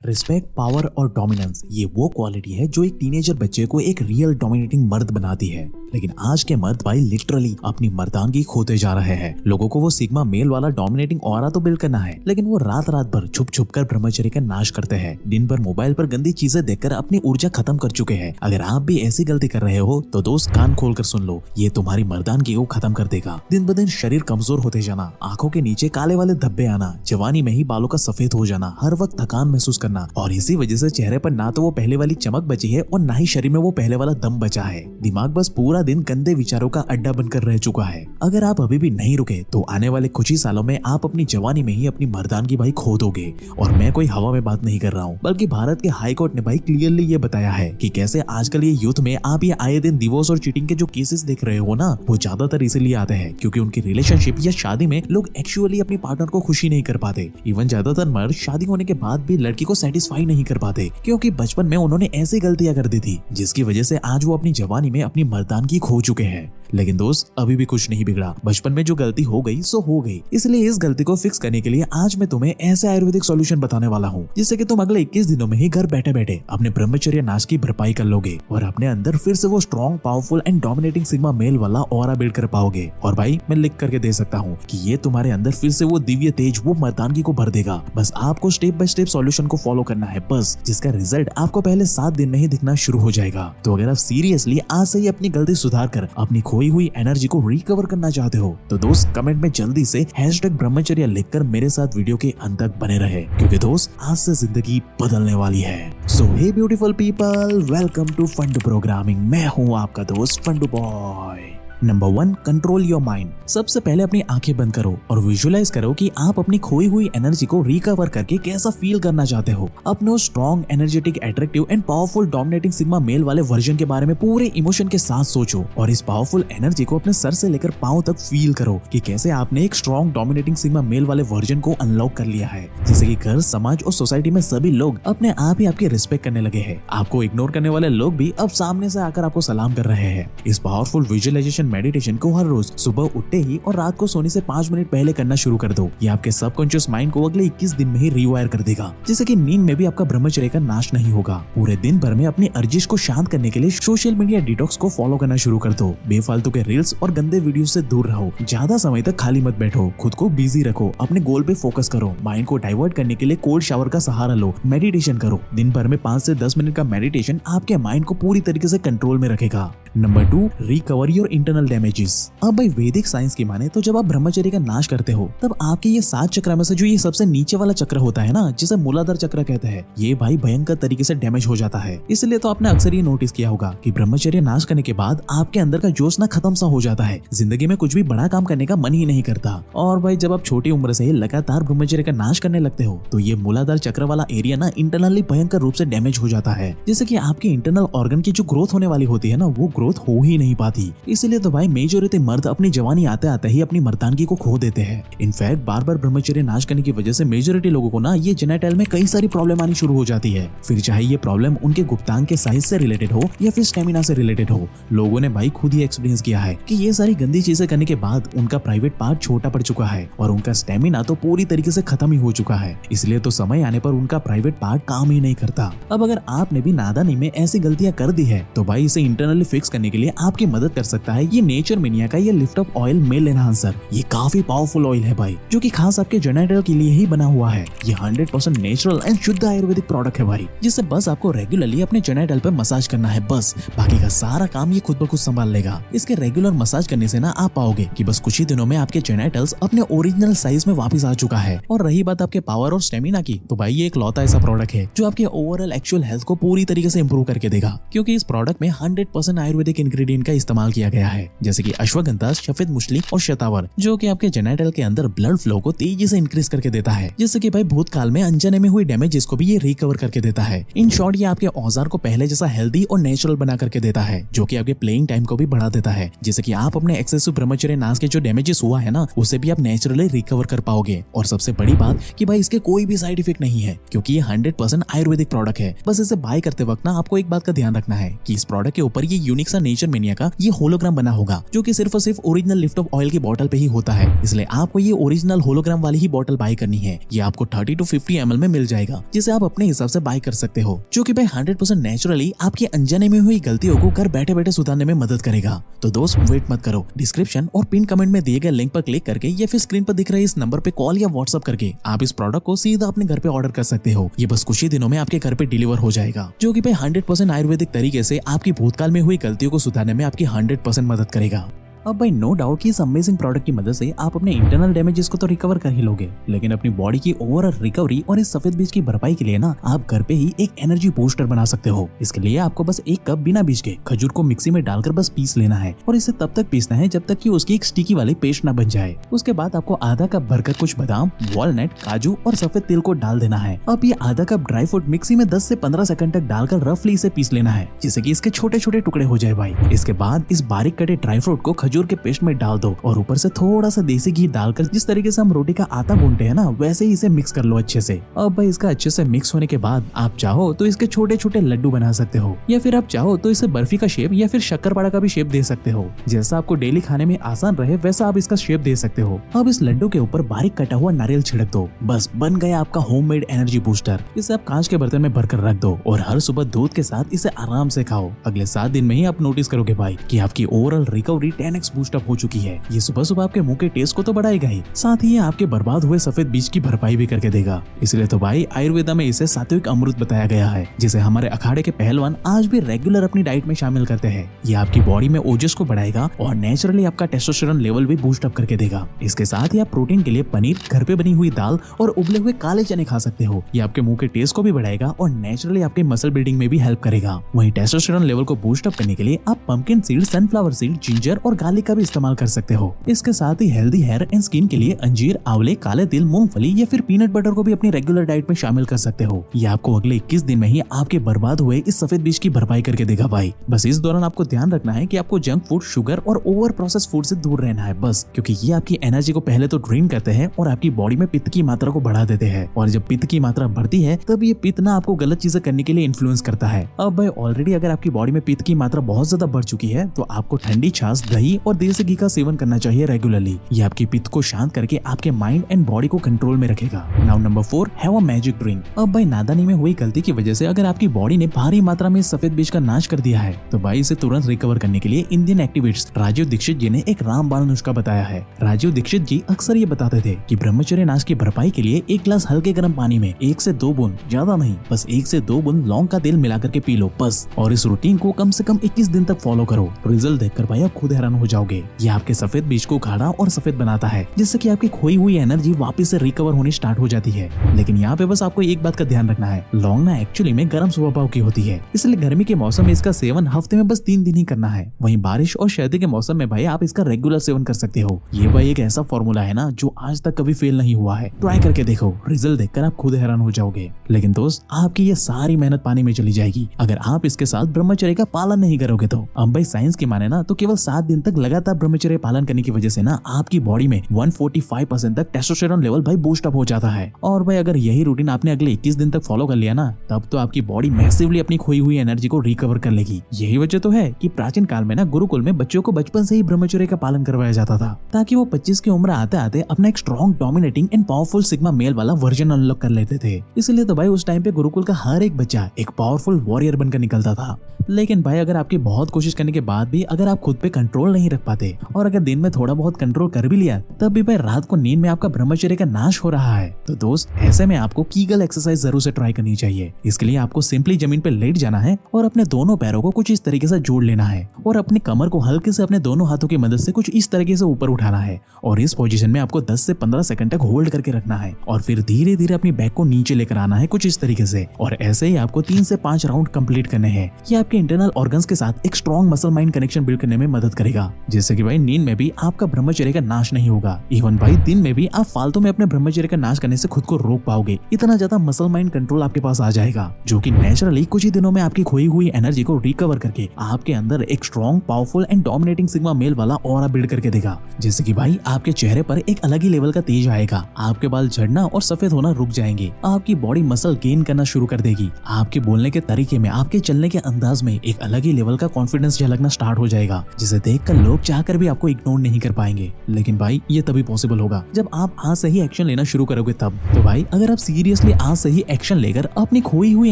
Respect, power और dominance ये वो क्वालिटी है जो एक टीनेजर बच्चे को एक रियल डोमिनेटिंग मर्द बनाती है। लेकिन आज के मर्द भाई लिटरली अपनी मर्दानगी खोते जा रहे हैं। लोगों को वो सिग्मा मेल वाला डोमिनेटिंग ऑरा तो बिल्ड करना है, लेकिन वो रात रात भर छुप छुप कर ब्रह्मचर्य का नाश करते हैं। दिन भर मोबाइल पर गंदी चीजें देखकर अपनी ऊर्जा खत्म कर चुके हैं। अगर आप भी ऐसी गलती कर रहे हो तो दोस्त कान खोल कर सुन लो, ये तुम्हारी मर्दानगी को खत्म कर देगा। दिन ब दिन शरीर कमजोर होते जाना, आंखों के नीचे काले वाले धब्बे आना, जवानी में ही बालों का सफेद हो जाना, हर वक्त थकान महसूस करना, और इसी वजह से चेहरे पर ना तो वो पहले वाली चमक बची है और ना ही शरीर में वो पहले वाला दम बचा है। दिमाग बस पूरा दिन गंदे विचारों का अड्डा बनकर रह चुका है। अगर आप अभी भी नहीं रुके तो आने वाले कुछ ही सालों में आप अपनी जवानी में ही अपनी मर्दानगी भाई खो दोगे। और मैं कोई हवा में बात नहीं कर रहा हूँ, बल्कि भारत के हाई कोर्ट ने भाई क्लियरली ये बताया है कि कैसे आजकल ये यूथ में आप ये आए दिन डिवोर्स और चीटिंग के जो केसेस देख रहे हो ना, वो ज्यादातर इसीलिए आते हैं क्योंकि उनकी रिलेशनशिप या शादी में लोग एक्चुअली अपनी पार्टनर को खुशी नहीं कर पाते। इवन ज्यादातर मर्द शादी होने के बाद भी लड़की को सेटिस्फाई नहीं कर पाते क्योंकि बचपन में उन्होंने ऐसी गलतियां कर दी थी जिसकी वजह से आज वो अपनी जवानी में अपनी मर्दानगी खो चुके हैं। लेकिन दोस्त अभी भी कुछ नहीं बिगड़ा। बचपन में जो गलती हो गई सो हो गई। इसलिए इस गलती को फिक्स करने के लिए आज मैं तुम्हें ऐसे आयुर्वेदिक सॉल्यूशन बताने वाला हूँ जिससे कि तुम अगले 21 दिनों में ही घर बैठे बैठे अपने ब्रह्मचर्य नाश की भरपाई कर लोगे और अपने अंदर फिर से वो strong, powerful and dominating sigma male वाला ऑरा बिल्ड कर पाओगे। और भाई मैं लिख करके दे सकता हूँ कि ये तुम्हारे अंदर फिर से वो दिव्य तेज, वो मर्दानगी को भर देगा। बस आपको स्टेप बाय स्टेप सॉल्यूशन को फॉलो करना है, बस जिसका रिजल्ट आपको पहले 7 दिन में ही दिखना शुरू हो जाएगा। तो अगर आप सीरियसली आज से ही अपनी गलती सुधार कर अपनी खोई हुई एनर्जी को रिकवर करना चाहते हो तो दोस्त कमेंट में जल्दी से #ब्रह्मचर्य लिखकर मेरे साथ वीडियो के अंत तक बने रहे, क्योंकि दोस्त आज से जिंदगी बदलने वाली है। So hey beautiful people, welcome to Fundoo programming. मैं हूँ आपका दोस्त Fundoo boy. Number 1, control your mind. सबसे पहले अपनी आंखें बंद करो और विजुअलाइज करो कि आप अपनी खोई हुई एनर्जी को रिकवर करके कैसा फील करना चाहते हो। अपने strong, energetic, attractive and powerful dominating sigma male वाले वर्जन के बारे में पूरे इमोशन के साथ सोचो और इस पावरफुल एनर्जी को अपने सर से लेकर पांव तक फील करो कि कैसे आपने एक स्ट्रॉन्ग, डोमिनेटिंग सिग्मा मेल वाले वर्जन को अनलॉक कर लिया है, जिससे कि घर, समाज और सोसाइटी में सभी लोग अपने आप ही आपकी रिस्पेक्ट करने लगे हैं। आपको इग्नोर करने वाले लोग भी अब सामने से आकर आपको सलाम कर रहे हैं। इस पावरफुल विजुअलाइजेशन मेडिटेशन को हर रोज सुबह उठते ही और रात को सोने से 5 मिनट पहले करना शुरू कर दो। ये आपके सबकॉन्शियस माइंड को अगले 21 दिन में ही रिवायर कर देगा, जिससे कि नींद में भी आपका ब्रह्मचर्य का नाश नहीं होगा। पूरे दिन भर में अपनी अर्जिश को शांत करने के लिए सोशल मीडिया डिटॉक्स को फॉलो करना शुरू कर दो। बेफालतू के रील्स और गंदे वीडियो से दूर रहो। ज्यादा समय तक खाली मत बैठो, खुद को बिजी रखो, अपने गोल पे फोकस करो। माइंड को डाइवर्ट करने के लिए कोल्ड शावर का सहारा लो, मेडिटेशन करो। दिन भर में 5 से 10 मिनट का मेडिटेशन आपके माइंड को पूरी तरीके से कंट्रोल में रखेगा। Number 2, recover your internal damages. अब भाई वैदिक साइंस की माने तो जब आप ब्रह्मचर्य का नाश करते हो तब आपके ये 7 चक्र में से जो ये सबसे नीचे वाला चक्र होता है ना, जिसे मूलाधार चक्र कहते हैं, ये भाई भयंकर तरीके से डैमेज हो जाता है। इसलिए तो आपने अक्सर ये नोटिस किया होगा कि ब्रह्मचर्य नाश करने के बाद आपके अंदर का जोश ना खत्म सा हो जाता है। जिंदगी में कुछ भी बड़ा काम करने का मन ही नहीं करता। और भाई जब आप छोटी उम्र से लगातार ब्रह्मचर्य का नाश करने लगते हो तो ये मूलाधार चक्र वाला एरिया ना इंटरनली भयंकर रूप से डैमेज हो जाता है, जिससे कि आपके इंटरनल ऑर्गन की जो ग्रोथ होने वाली होती है ना, वो ग्रोथ हो ही नहीं पाती। इसलिए तो भाई मेजॉरिटी मर्द अपनी जवानी आते आते ही अपनी मर्दानगी को खो देते हैं। इनफैक्ट बार बार ब्रह्मचर्य नाश करने की वजह से मेजॉरिटी लोगों को ना ये जेनिटल में कई सारी प्रॉब्लम आनी शुरू हो जाती है। फिर चाहे ये प्रॉब्लम उनके गुप्तांग के साइज से रिलेटेड हो या फिर स्टेमिना से रिलेटेड हो। लोगों ने भाई खुद ही एक्सपीरियंस किया है कि ये सारी गंदी चीजें करने के बाद उनका प्राइवेट पार्ट छोटा पड़ चुका है और उनका स्टेमिना तो पूरी तरीके से खत्म ही हो चुका है। इसलिए तो समय आने पर उनका प्राइवेट पार्ट काम ही नहीं करता। अब अगर आपने भी नादानी में ऐसी गलतियां कर दी है तो भाई इसे इंटरनली फिक्स करने के लिए आपकी मदद कर सकता है ये नेचर मिनिया का ये lift up oil male enhancer. ये काफी पावरफुल ऑयल है भाई, जो कि खास आपके जेनिटल के लिए ही बना हुआ है। ये 100% नेचुरल एंड शुद्ध आयुर्वेदिक प्रोडक्ट है भाई, जिससे बस आपको रेगुलरली अपने जेनिटल पे मसाज करना है। बस बाकी का सारा काम ये खुद ब खुद संभाल लेगा। इसके रेगुलर मसाज करने से ना आप पाओगे कि बस कुछ ही दिनों में आपके जेनिटल्स अपने ओरिजिनल साइज में वापस आ चुका है। और रही बात आपके पावर और स्टेमिना की, तो भाई ये एक लौता ऐसा प्रोडक्ट है जो आपके ओवरऑल एक्चुअल हेल्थ को पूरी तरीके से इंप्रूव करके देगा, क्योंकि इस प्रोडक्ट में 100% आयुर्वेदिक इंग्रेडिएंट का इस्तेमाल किया गया है, जैसे कि अश्वगंधा, सफेद मुश्ली और शतावर, जो कि आपके जेनिटल के अंदर ब्लड फ्लो को तेजी से इंक्रीज करके देता है, जिससे कि भाई भूतकाल में अनजाने में हुई डैमेजेस को भी ये रिकवर करके देता है। इन शॉर्ट ये आपके औजार को पहले जैसा हेल्दी और नेचुरल बना करके देता है, जो कि आपके प्लेइंग टाइम को भी बढ़ा देता है, जिससे कि आप अपने एक्सेसिव ब्रह्मचर्य नाश के जो डैमेजेस हुआ है ना, उसे भी आप नेचुरली रिकवर कर पाओगे। और सबसे बड़ी बात कि भाई इसके कोई भी साइड इफेक्ट नहीं है, क्योंकि ये 100% आयुर्वेदिक प्रोडक्ट है। बस इसे बाय करते वक्त ना आपको एक बात का ध्यान रखना है कि इस प्रोडक्ट के ऊपर ये यूनिक पिक्सा नेचर मेनिया का ये होलोग्राम बना होगा, जो कि सिर्फ और सिर्फ ओरिजिनल लिफ्ट ऑफ ऑयल की बोतल पे ही होता है। इसलिए आपको ये ओरिजिनल होलोग्राम वाली ही बोतल बाय करनी है। ये आपको 30 to 50 ml में मिल जाएगा, जिसे आप अपने हिसाब से बाय कर सकते हो, जो कि भाई 100% नेचुरली आपकी अनजाने में हुई गलतियों को घर बैठे बैठे सुधारने में मदद करेगा। तो दोस्त वेट मत करो, डिस्क्रिप्शन और पिन कमेंट में दिए गए लिंक पर क्लिक करके या फिर स्क्रीन पर दिख रहे इस नंबर पे कॉल या व्हाट्सएप करके आप इस प्रोडक्ट को सीधा अपने घर पे ऑर्डर कर सकते हो। ये बस कुछ ही दिनों में आपके घर पे डिलीवर हो जाएगा, जो कि भाई 100% आयुर्वेदिक तरीके से आपकी भूतकाल में हुई गलतियों को सुधारने में आपकी 100% मदद करेगा। अब भाई नो डाउट कि इस अमेजिंग प्रोडक्ट की मदद से आप अपने इंटरनल डैमेजेस को तो रिकवर कर ही लोगे, लेकिन अपनी बॉडी की ओवरऑल रिकवरी और इस सफेद बीज की भरपाई के लिए ना आप घर पे ही एक एनर्जी बूस्टर बना सकते हो। इसके लिए आपको बस 1 कप बिना बीज के खजूर को मिक्सी में डालकर बस पीस लेना है और इसे तब तक पीसना है जब तक कि उसकी एक स्टिकी वाली पेस्ट ना बन जाए। उसके बाद आपको आधा कप भरकर कुछ बादाम, वॉलनट, काजू और सफेद तिल को डाल देना है। अब ये आधा कप ड्राई फ्रूट मिक्सी में 10 से 15 सेकंड तक डालकर रफली इसे पीस लेना है, जिससे कि इसके छोटे छोटे टुकड़े हो जाए भाई। इसके बाद इस बारीक कटे ड्राई फ्रूट को खजूर के पेस्ट में डाल दो और ऊपर से थोड़ा सा देसी घी डालकर जिस तरीके से हम रोटी का आटा गूंथते हैं ना, वैसे ही इसे मिक्स कर लो अच्छे से। अब भाई इसका अच्छे से मिक्स होने के बाद आप चाहो तो इसके छोटे छोटे लड्डू बना सकते हो, या फिर आप चाहो तो इसे बर्फी का शेप या फिर शक्करपारा का भी शेप दे सकते हो। जैसा आपको डेली खाने में आसान रहे वैसा आप इसका शेप दे सकते हो। अब इस लड्डू के ऊपर बारीक कटा हुआ नारियल छिड़क दो, बस बन गया आपका होममेड एनर्जी बूस्टर। इसे आप कांच के बर्तन में भरकर रख दो और हर सुबह दूध के साथ इसे आराम से खाओ। अगले 7 दिन में ही आप नोटिस करोगे भाई कि आपकी ओवरऑल रिकवरी 10x बूस्टअप हो चुकी है। ये सुबह सुबह आपके मुंह के टेस्ट को तो बढ़ाएगा ही, साथ ही ये आपके बर्बाद हुए सफेद बीज की भरपाई भी करके देगा। इसलिए तो भाई आयुर्वेदा में इसे सात्विक अमृत बताया गया है, जिसे हमारे अखाड़े के पहलवान आज भी रेगुलर अपनी डाइट में शामिल करते हैं। ये आपकी बॉडी में ओजस को बढ़ाएगा और नेचुरली आपका टेस्टोस्टेरोन लेवल भी बूस्ट अप करके देगा। इसके साथ ही आप प्रोटीन के लिए पनीर, घर पे बनी हुई दाल और उबले हुए काले चने खा सकते हो। ये आपके मुंह के टेस्ट को भी बढ़ाएगा और नेचुरली आपके मसल बिल्डिंग में भी हेल्प करेगा। वहीं टेस्टोस्टेरोन लेवल को बूस्ट अप करने के लिए आप pumpkin seed, sunflower seed, ginger और गार्लिक का भी इस्तेमाल कर सकते हो। इसके साथ ही हेल्दी हेयर एंड स्किन के लिए अंजीर, आंवले, काले तिल, मूंगफली या फिर पीनट बटर को भी अपनी रेगुलर डाइट में शामिल कर सकते हो। ये आपको अगले 21 दिन में ही आपके बर्बाद हुए इस सफेद बीज की भरपाई करके देगा भाई। बस इस दौरान आपको ध्यान रखना है कि आपको जंक फूड, शुगर और ओवर प्रोसेस फूड से दूर रहना है बस, क्योंकि ये आपकी एनर्जी को पहले तो ड्रेन करते हैं और आपकी बॉडी में पित्त की मात्रा को बढ़ा देते हैं। और जब पित्त की मात्रा बढ़ती है तब ये पित्त ना आपको गलत चीजें करने के लिए इन्फ्लुएंस करता है। अब भाई ऑलरेडी अगर आपकी बॉडी में पित्त की मात्रा बहुत ज्यादा बढ़ चुकी है तो आपको ठंडी छाछ, दही और देसी घी का सेवन करना चाहिए रेगुलरली। ये आपकी पित्त को शांत करके आपके माइंड एंड बॉडी को कंट्रोल में रखेगा। Now number 4, have a magic drink. अब भाई नादानी में हुई गलती की वजह से अगर आपकी बॉडी ने भारी मात्रा में सफेद बीज का नाश कर दिया है तो भाई इसे तुरंत रिकवर करने के लिए इंडियन एक्टिविस्ट राजीव दीक्षित जी ने एक रामबाण नुस्खा बताया है। राजीव दीक्षित जी अक्सर ये बताते थे कि ब्रह्मचर्य नाश की भरपाई के लिए 1 गिलास हल्के गर्म पानी में 1 से 2 बूंद, ज्यादा नहीं, बस 1 से 2 बूंद लौंग का तेल मिला करके पी लो बस। और इस रूटीन को कम से कम 21 दिन तक फॉलो करो। रिजल्ट देखकर भाई आप खुद हैरान हो जाओगे। ये आपके सफेद बीज को गाढ़ा और सफेद बनाता है, जिससे कि आपकी खोई हुई एनर्जी वापस से रिकवर होनी स्टार्ट हो जाती है। लेकिन यहाँ पे बस आपको एक बात का ध्यान रखना है, लौंग ना एक्चुअली में गर्म स्वभाव की होती है, इसलिए गर्मी के मौसम में इसका सेवन हफ्ते में बस 3 दिन ही करना है। वहीं बारिश और सर्दी के मौसम में भाई आप इसका रेगुलर सेवन कर सकते हो। ये भाई एक ऐसा फॉर्मूला है ना जो आज तक कभी फेल नहीं हुआ है। ट्राई करके देखो, रिजल्ट देखकर आप खुद हैरान हो जाओगे। लेकिन दोस्त आपकी ये सारी मेहनत पानी में चली जाएगी अगर आप इसके साथ ब्रह्मचर्य का पालन नहीं करोगे तो। अब भाई साइंस की माने ना तो केवल 7 दिन तक लगातार ब्रह्मचर्य पालन करने की वजह से ना आपकी बॉडी में 145% तक टेस्टोस्टेरोन लेवल भाई बूस्ट अप हो जाता है। और भाई अगर यही रूटीन आपने अगले 21 दिन तक फॉलो कर लिया ना तब तो आपकी बॉडी मैसिवली अपनी खोई हुई एनर्जी को रिकवर कर लेगी। यही वजह तो है कि प्राचीन काल में ना गुरुकुल में बच्चों को बचपन से ही ब्रह्मचर्य का पालन करवाया जाता था, ताकि वो 25 की उम्र आते आते अपना एक strong, dominating and powerful sigma male वाला वर्जन अनलॉक कर लेते थे। इसलिए तो भाई उस टाइम पे गुरुकुल का हर एक बच्चा एक पावरफुल वॉरियर बनकर निकलता था। लेकिन भाई अगर आपकी बहुत कोशिश करने के बाद भी अगर आप खुद पे कंट्रोल नहीं रख पाते और अगर दिन में थोड़ा बहुत कंट्रोल कर भी लिया तब भी भाई रात को नींद में आपका ब्रह्मचर्य का नाश हो रहा है, तो दोस्त ऐसे में आपको कीगल एक्सरसाइज जरूर से ट्राई करनी चाहिए। इसके लिए आपको सिंपली जमीन पे लेट जाना है और अपने दोनों पैरों को कुछ इस तरीके से जोड़ लेना है और अपने कमर को हल्के से अपने दोनों हाथों की मदद से कुछ इस तरीके से ऊपर उठाना है और इस पोजीशन में आपको 10 से 15 सेकंड तक होल्ड करके रखना है और फिर धीरे धीरे अपनी बैक को नीचे लेकर आना है कुछ इस तरीके से। और ऐसे ही आपको 3 से 5 राउंड कंप्लीट करने हैं। ये आपके इंटरनल ऑर्गन्स के साथ एक strong muscle mind connection build करने में मदद करेगा जिससे कि भाई नींद में भी आपका ब्रह्मचर्य का नाश नहीं होगा। इवन भाई दिन में भी आप फालतू में अपने ब्रह्मचर्य का नाश करने से खुद को रोक पाओगे। इतना ज्यादा मसल माइंड कंट्रोल आपके पास आ जाएगा, जो कि नेचुरली कुछ ही दिनों में आपकी खोई हुई एनर्जी को रिकवर करके आपके अंदर एक strong, powerful and dominating sigma male वाला ऑरा बिल्ड करके देगा। जिससे कि भाई आपके चेहरे पर एक अलग ही लेवल का तेज आएगा, आपके बाल झड़ना और सफेद होना रुक जाएंगे, आपकी बॉडी मसल गेन करना शुरू कर देगी, आपके बोलने के तरीके में, आपके चलने के अंदाज में एक अलग ही लेवल का कॉन्फिडेंस झलकना स्टार्ट हो जाएगा, जिसे देखकर लोग चाहकर भी आपको इग्नोर नहीं कर पाएंगे। लेकिन भाई ये तभी पॉसिबल होगा जब आप आज से ही एक्शन लेना शुरू करोगे तब। तो भाई अगर आप सीरियसली आज से ही एक्शन लेकर अपनी खोई हुई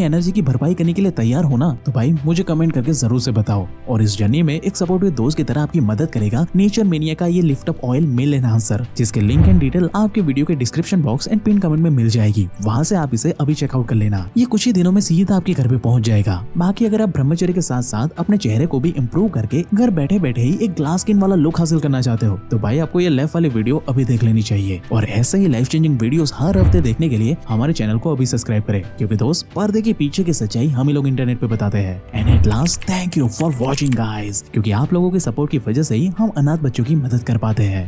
एनर्जी की भरपाई करने के लिए तैयार हो ना, तो भाई मुझे कमेंट करके जरूर से बताओ। और इस जर्नी में एक सपोर्टिव दोस्त की तरह आपकी मदद करेगा नेचर मेनिया का ये lift up oil male enhancer, जिसके लिंक एंड डिटेल आपके वीडियो के description box and pin comment में मिल जाएगी। वहां से आप इसे अभी चेकआउट कर लेना। ये कुछ ही दिनों में सीधा आपके घर पे पहुंच जाएगा। बाकी अगर आप ब्रह्मचर्य के साथ साथ अपने चेहरे को भी इम्प्रूव करके घर बैठे बैठे ही एक ग्लास स्किन वाला लुक हासिल करना चाहते हो, तो भाई आपको ये लेफ्ट वाली वीडियो अभी देख लेनी चाहिए। और ऐसे ही लाइफ चेंजिंग वीडियोस हर हफ्ते देखने के लिए हमारे चैनल को अभी सब्सक्राइब करें, क्योंकि दोस्त पर्दे के पीछे की सच्चाई हम ही लोग इंटरनेट पे बताते हैं। And at last thank you for watching guys, क्योंकि आप लोगों के सपोर्ट की वजह से ही हम अनाथ बच्चों की मदद कर पाते हैं।